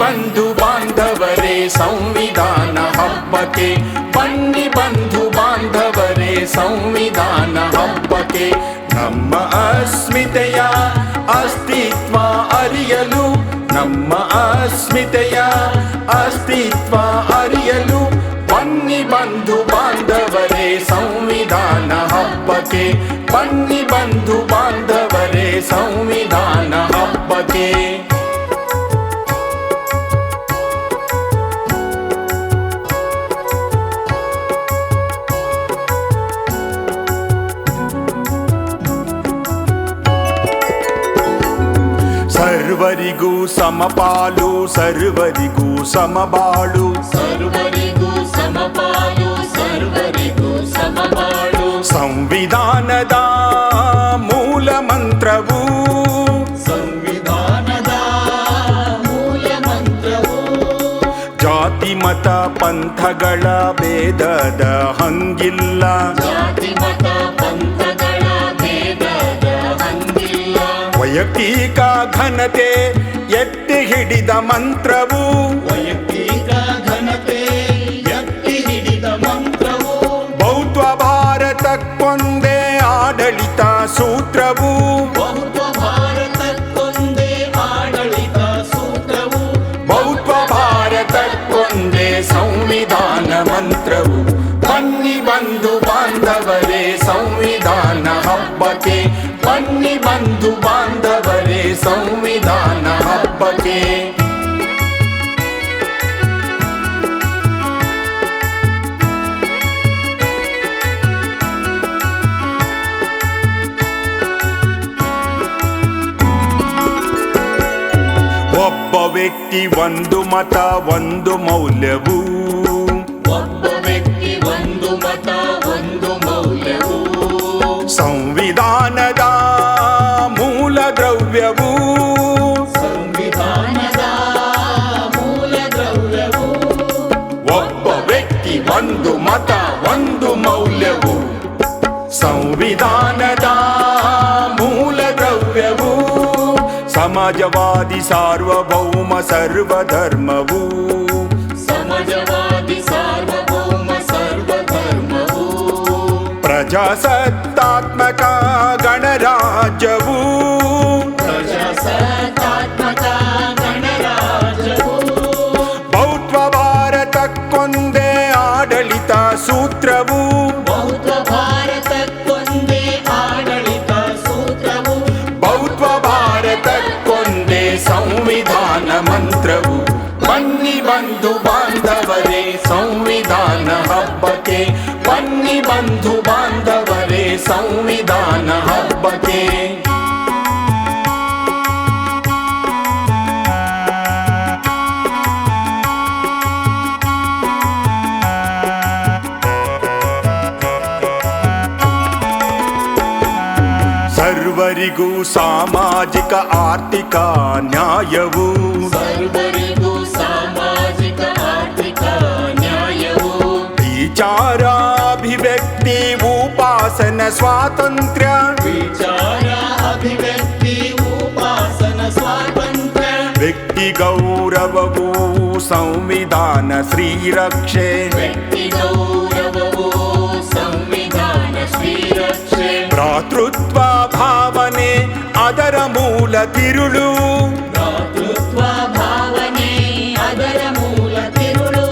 ಬಂಧು ಬಾಂಧವರೇ ಸಂವಿಧಾನ ಹಬ್ಬಕ್ಕೆ, ಬನ್ನಿ ಬಂಧು ಬಾಂಧವರೇ ಸಂವಿಧಾನ ಹಬ್ಬಕ್ಕೆ. ನಮ್ಮ ಅಸ್ಮಿತೆಯ ಅಸ್ತಿತ್ವ ಅರಿಯಲು, ನಮ್ಮ ಅಸ್ಮಿತೆಯ ಅಸ್ತಿತ್ವ ಅರಿಯಲು, ಬನ್ನಿ ಬಂಧು ಬಾಂಧವರೇ ಸಂವಿಧಾನ ಹಬ್ಬಕ್ಕೆ, ಬನ್ನಿ ಬಂಧು ಬಾಂಧವರೇ ಸಂವಿಧಾನ ಹಬ್ಬಕ್ಕೆ. ಸರ್ವರಿಗೂ ಸಮಪಾಲು, ಸರ್ವರಿಗೂ ಸಮಬಾಳು, ಸರ್ವರಿಗೂ ಸಮಪಾಲು, ಸರ್ವರಿಗೂ ಸಮಬಾಳು. ಸಂವಿಧಾನದ ಮೂಲ ಮಂತ್ರವು, ಸಂವಿಧಾನದ ಮೂಲ ಮಂತ್ರವು, ಜಾತಿ ಮತ ಪಂಥಗಳ ಭೇದದ ಹಂಗಿಲ್ಲ, ಜಾತಿ ಮತ ಪಂಥಗಳ ಭೇದದ ಹಂಗಿಲ್ಲ. ವೈಯಕ್ತಿಕ ಘನತೆ ಎತ್ತಿ ಹಿಡಿದ ಮಂತ್ರವು, ವೈಯಕ್ತಿಕ ಘನತೆ ಎತ್ತಿ ಹಿಡಿದ ಮಂತ್ರವು, ಬಹುತ್ವ ಭಾರತಕ್ಕೊಂದೇ ಆಡಳಿತ ಸೂತ್ರವು, ಬಹುತ್ವ ಭಾರತಕ್ಕೊಂದೇ ಆಡಳಿತ ಸೂತ್ರವು, ಬಹುತ್ವ ಭಾರತಕ್ಕೊಂದೇ ಸಂವಿಧಾನ ಮಂತ್ರವು. ಬನ್ನಿ ಬಂಧು ಬಾಂಧವರೇ ಸಂವಿಧಾನ ಹಬ್ಬಕ್ಕೆ, ಬನ್ನಿ ಬಂಧು ಬಾಂಧವರೇ ಸಂವಿಧಾನ ಹಬ್ಬಕ್ಕೆ. ಒಬ್ಬ ವ್ಯಕ್ತಿ ಒಂದು ಮತ ಒಂದು ಮೌಲ್ಯವು, ಒಬ್ಬ ವ್ಯಕ್ತಿ ಒಂದು ಮತ ಒಂದು ಮೌಲ್ಯವು, ಸಂವಿಧಾನದ ಮೂಲ ದ್ರವ್ಯವು, ಸಂವಿಧಾನದ ಮೂಲ ದ್ರವ್ಯವು. ಒಬ್ಬ ವ್ಯಕ್ತಿ ಒಂದು ಮತ ಒಂದು ಮೌಲ್ಯವು, ಸಂವಿಧಾನದ ಮೂಲ ದ್ರವ್ಯವು, ಸಮಾಜವಾದಿ ಸಾರ್ವಭೌಮ ಸರ್ವಧರ್ಮವು, ಸಮಾಜವಾದಿ ಸಾರ್ವಭೌಮ ಸರ್ವಧರ್ಮವು, ಪ್ರಜಾಸತ್ತಾತ್ಮಕ ಗಣರಾಜ್ಯವು, ಪ್ರಜಾಸತ್ತಾತ್ಮಕ ಗಣರಾಜ್ಯವು, ಬಹುತ್ವ ಭಾರತಕ್ಕೊಂದೇ ಆಡಳಿತ ಸೂತ್ರವು, ಬಹುತ್ವ ಭಾರತಕ್ಕೊಂದೇ ಆಡಳಿತ ಸೂತ್ರವು, ಬಹುತ್ವ ಭಾರತಕ್ಕೊಂದೇ ಸಂವಿಧಾನ ಮಂತ್ರವು. ಬನ್ನಿ ಬಂಧು ಬಾಂಧವರೇ ಸಂವಿಧಾನ ಹಬ್ಬಕ್ಕೆ, ಬನ್ನಿ ಬಂಧು ಬಾಂಧವರೇ ಸಂವಿಧಾನ ಹಬ್ಬಕ್ಕೆ. ಸರ್ವರಿಗೂ ಸಾಮಾಜಿಕ ಆರ್ಥಿಕ ನ್ಯಾಯವು, ಸರ್ವರಿಗೂ ಸಾಮಾಜಿಕ ಆರ್ಥಿಕ ನ್ಯಾಯವು, ವಿಚಾರ ಅಭಿವ್ಯಕ್ತಿ ಉಪಾಸನ ಸ್ವಾತಂತ್ರ್ಯ, ವಿಚಾರ ಅಭಿವ್ಯಕ್ತಿ ಉಪಾಸನ ಸ್ವಾತಂತ್ರ್ಯ, ವ್ಯಕ್ತಿ ಗೌರವವು ಸಂವಿಧಾನ ಶ್ರೀರಕ್ಷೆ, ವ್ಯಕ್ತಿ ಗೌರವವು ಸಂವಿಧಾನ ಶ್ರೀರಕ್ಷೆ, ಭ್ರಾತೃತ್ವ ಭಾವನೆ ಅದರ ಮೂಲ ತಿರುಳು, ಭ್ರಾತೃತ್ವ ಭಾವನೆ ಅದರ ಮೂಲ ತಿರುಳು,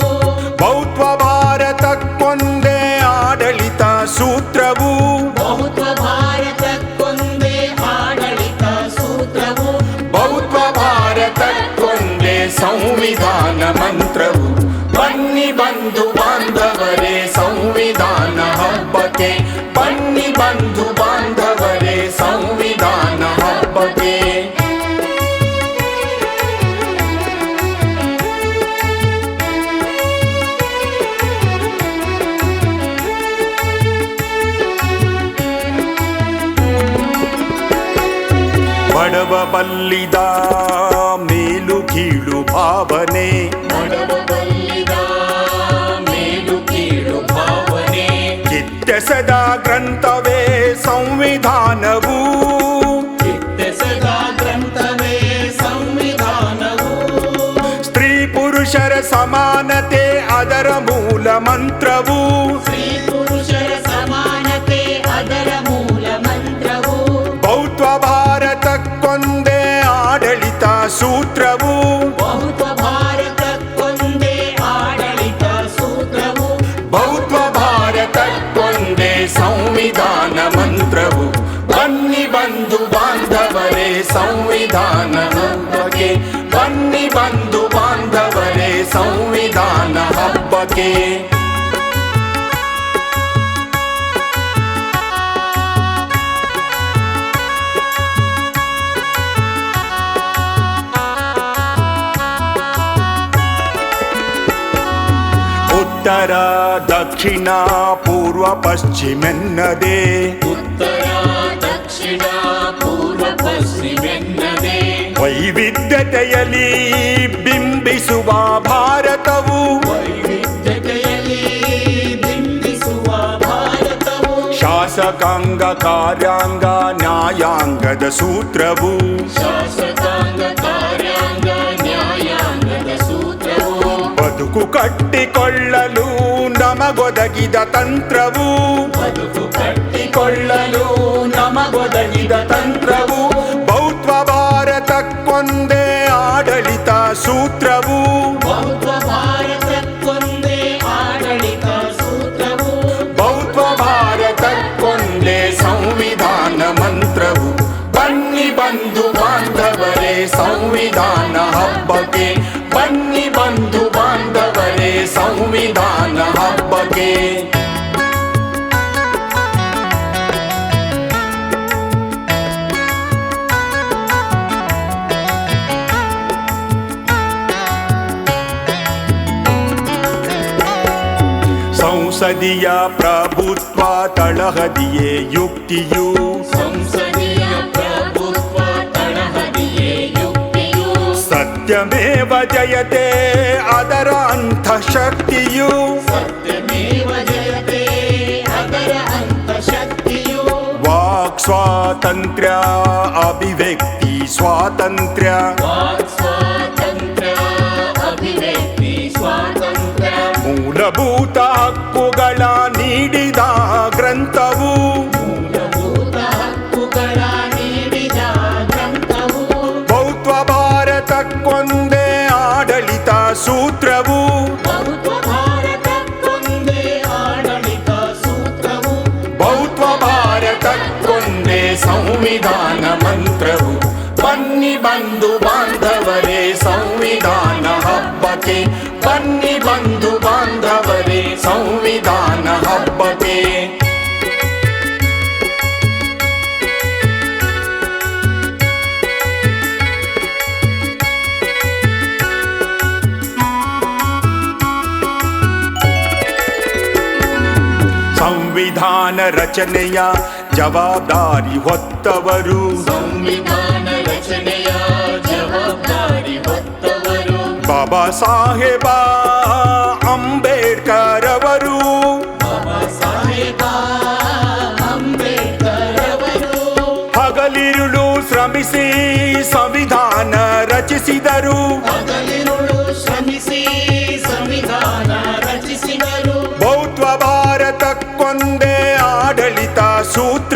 ಬಹುತ್ವ ಭಾರತಕ್ಕೊಂದೇ ಆಡಳಿತ ಸೂತ್ರವು, ಬಹುತ್ವ ಭಾರತಕ್ಕೊಂದೇ ಆಡಳಿತ ಸೂತ್ರವು, ಬಹುತ್ವ ಭಾರತಕ್ಕೊಂದೇ ಸಂವಿಧಾನ ಮಂತ್ರವು. ಬನ್ನಿ ಬಂಧು ಬಾಂಧವರೇ ಸಂವಿಧಾನ ಹಬ್ಬಕ್ಕೆ, ಬನ್ನಿ ಬಂಧು ಬಾಂಧವರೇ ಸಂವಿಧಾನ ಹಬ್ಬಕ್ಕೆ. ಬಡವ ಬಲ್ಲಿದ ಮೇಲು ಕೀಳು ಭಾವನೆ, ಬಡವ ಬಲ್ಲಿದ ಮೇಲು ಕೀಳು ಭಾವನೆ, ಕಿತ್ತೆಸೆದ ಗ್ರಂಥವೇ ಸಂವಿಧಾನವು, ಕಿತ್ತೆಸೆದ ಗ್ರಂಥವೇ ಸಂವಿಧಾನವು, ಭಾರತಕ್ಕೊಂದೇ ಆಡಳಿತ ಸೂತ್ರವು ಬಹುತ್ವ ಭಾರತಕ್ಕೊಂದೇ ಆಡಳಿತ ಸೂತ್ರವು ಬಹುತ್ವ ಭಾರತಕ್ಕೊಂದೇ ಸಂವಿಧಾನ ಮಂತ್ರವು ಬನ್ನಿ ಬಂಧು ಬಾಂಧವರೇ ಸಂವಿಧಾನ ಹಬ್ಬಕ್ಕೆ ಬನ್ನಿ ಬಂಧು ಬಾಂಧವರೇ ಸಂವಿಧಾನ ಹಬ್ಬಕ್ಕೆ ಉತ್ತರ ದಕ್ಷಿಣ ಪೂರ್ವ ಪಶ್ಚಿಮೆನ್ನದೆ ಉತ್ತರ ದಕ್ಷಿಣ ಪೂರ್ವ ಪಶ್ಚಿಮೆನ್ನದೆ ವೈವಿಧ್ಯತೆಯಲ್ಲಿ ಬಿಂಬಿಸುವ ಭಾರತವು ವೈವಿಧ್ಯತೆಯಲ್ಲಿ ಬಿಂಬಿಸುವ ಭಾರತವು ಶಾಸಕಾಂಗ ಕಾರ್ಯಾಂಗ ನ್ಯಾಯಾಂಗದ ಸೂತ್ರವು ಶಾಸಕಾಂಗ ಕಾರ್ಯಾಂಗ ನ್ಯಾಯಾಂಗದ ಸೂತ್ರವು ಬದುಕು ಕಟ್ಟಿಕೊಳ್ಳಲು ನಮಗೊದಗಿದ ತಂತ್ರವು ಬದುಕು ಕಟ್ಟಿಕೊಳ್ಳಲು ನಮಗೊದಗಿದ ತಂತ್ರವು ಬಹುತ್ವ ಭಾರತಕ್ಕೊಂದೇ ಆಡಳಿತ ಸೂತ್ರವು ಬಹುತ್ವ ಭಾರತಕ್ಕೊಂದೇ ಆಡಳಿತ ಸೂತ್ರವು ಬಹುತ್ವ ಭಾರತಕ್ಕೊಂದೇ ಸಂವಿಧಾನ ಮಂತ್ರವು ಬನ್ನಿ ಬಂಧು ಬಾಂಧವರೇ ಸಂವಿಧಾನ ಹಬ್ಬಕ್ಕೆ ಬನ್ನಿ ಬಂಧು ಬಾಂಧವರೇ ಸಂವಿಧಾನ ಹಬ್ಬಕ್ಕೆ ಸಂಸದೀಯ ಪ್ರಭುತ್ವ ತಳಹದಿಯೇ ಯುಕ್ತಿಯು ಸಂಸದೀಯ ಪ್ರಭುತ್ವ ತಳಹದಿಯೇ ಯುಕ್ತಿಯು ಸತ್ಯಮೇವ ಜಯತೆ ಅದರ ಅಂತಃಶಕ್ತಿಯು ಸತ್ಯಮೇವ ಜಯತೆ ಅದರ ಅಂತಃಶಕ್ತಿಯು ವಾಕ್ ಸ್ವಾತಂತ್ರ್ಯ ಅಭಿವ್ಯಕ್ತಿ ಸ್ವಾತಂತ್ರ್ಯ ವಾಕ್ ಸ್ವಾತಂತ್ರ್ಯ ಅಭಿವ್ಯಕ್ತಿ ಸ್ವಾತಂತ್ರ್ಯ ಮೂಲಭೂತ ಹಕ್ಕುಗಳ ನೀಡಿದ ಗ್ರಂಥವು ಮೂಲಭೂತ ಹಕ್ಕುಗಳ ನೀಡಿದ ಗ್ರಂಥವು ಬಹುತ್ವ ಭಾರತಕ್ಕೊಂದೇ ಆಡಳಿತ ಸೂತ್ರವು ಬಹುತ್ವ ಭಾರತಕ್ಕೊಂದೇ ಆಡಳಿತ ಸೂತ್ರವು ಬಹುತ್ವ ಭಾರತಕ್ಕೊಂದೇ ಸಂವಿಧಾನ ಮಂತ್ರವು ಬನ್ನಿ ಬಂಧು ಬಾಂಧವರೇ ಸಂವಿಧಾನ ಹಬ್ಬಕ್ಕೆ ಬನ್ನಿ ಬಂಧು ಬಾಂಧವರೇ ಸಂವಿಧಾನ ಹಬ್ಬಕ್ಕೆ ಸಂವಿಧಾನ ರಚನೆಯ ಜವಾಬ್ದಾರಿ ಹೊತ್ತವರು ಸಂವಿಧಾನ ರಚನೆಯ ಜವಾಬ್ದಾರಿ ಹೊತ್ತವರು ಬಾಬಾ ಸಾಹೇಬ ಅಂಬೇಡ್ಕರ್ ಅವರು ಬಾಬಾ ಸಾಹೇಬ ಅಂಬೇಡ್ಕರ್ ಅವರು ಹಗಲಿರುಳು ಶ್ರಮಿಸಿ ಸಂವಿಧಾನ ರಚಿಸಿದರು ಹಗಲಿರುಳು ಶ್ರಮಿಸಿ ಸಂವಿಧಾನ ರಚಿಸಿದರು ಬಹುತ್ವ ಭಾರತಕ್ಕೊಂದೇ ಆಡಳಿತ ಸೂತ್ರ